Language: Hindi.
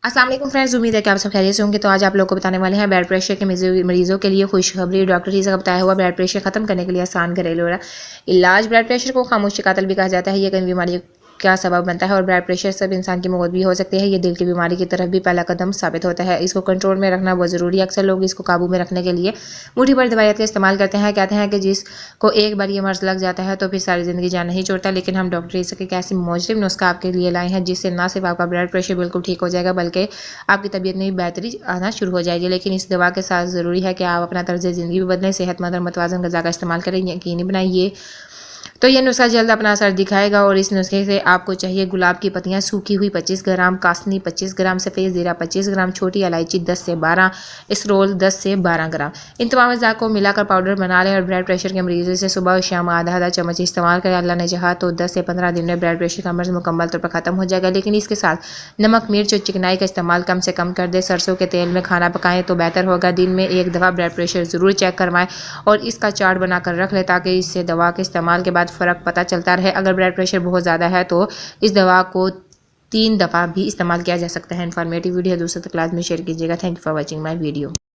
अस्सलाम वालेकुम फ्रेंड्स, उम्मीद है कि आप सब खैरियत से होंगे। तो आज आप लोगों को बताने वाले हैं ब्लड प्रेशर के मरीजों के लिए खुशखबरी। डॉक्टर ईसा का बताया हुआ ब्लड प्रेशर खत्म करने के लिए आसान घरेलू इलाज। ब्लड प्रेशर को खामोशी कातिल भी कहा जाता है। ये कई बीमारियों का सबब बनता है और ब्लड प्रेशर से इंसान की मौत भी हो सकती है। ये दिल की बीमारी की तरफ भी पहला कदम साबित होता है। इसको कंट्रोल में रखना बहुत ज़रूरी है। अक्सर लोग इसको काबू में रखने के लिए मुट्ठी भर दवाइयाँ का इस्तेमाल करते हैं। कहते हैं कि जिसको एक बार ये मर्ज लग जाता है तो फिर सारी ज़िंदगी जान नहीं छोड़ता। लेकिन हम डॉक्टर ईसा के एक ऐसी मुजरिब नुस्खा आपके लिए लाए हैं जिससे ना सिर्फ आपका ब्लड प्रेशर बिल्कुल ठीक हो जाएगा बल्कि आपकी तबीयत में भी बेहतरी आना शुरू हो जाएगी। लेकिन इस दवा के साथ ज़रूरी है कि आप अपना तर्ज ज़िंदगी भी बदलें, सेहतमंद और मुतवाज़न ग़िज़ा का इस्तेमाल करें, यकीनी बनाइए। तो ये नुस्खा जल्द अपना असर दिखाएगा और इस नुस्खे से आपको चाहिए गुलाब की पत्तियां सूखी हुई 25 ग्राम, कासनी 25 ग्राम, सफ़ेद ज़ीरा 25 ग्राम, छोटी इलायची 10 से 12, इसरोल 10 से 12 ग्राम। इन तमाम अज़ा को मिलाकर पाउडर बना लें और ब्लड प्रेशर के मरीजों से सुबह और शाम आधा चम्मच इस्तेमाल करें। अल्लाह ने चाहा तो 10 से 15 दिन में ब्लड प्रेशर का मर्ज मुकम्मल तौर पर ख़त्म हो जाएगा। लेकिन इसके साथ नमक, मिर्च और चिकनाई का इस्तेमाल कम से कम कर दे। सरसों के तेल में खाना पकाएं तो बेहतर होगा। दिन में एक दफ़ा ब्लड प्रेशर ज़रूर चेक करवाएं और इसका चार्ट बनाकर रख लें ताकि इससे दवा के इस्तेमाल के बाद फ़र्क पता चलता रहे। अगर ब्लड प्रेशर बहुत ज़्यादा है तो इस दवा को 3 दफ़ा भी इस्तेमाल किया जा सकता है। इन्फॉर्मेटिव वीडियो दूसरों तक लाजमी शेयर कीजिएगा। Thank you for watching my video.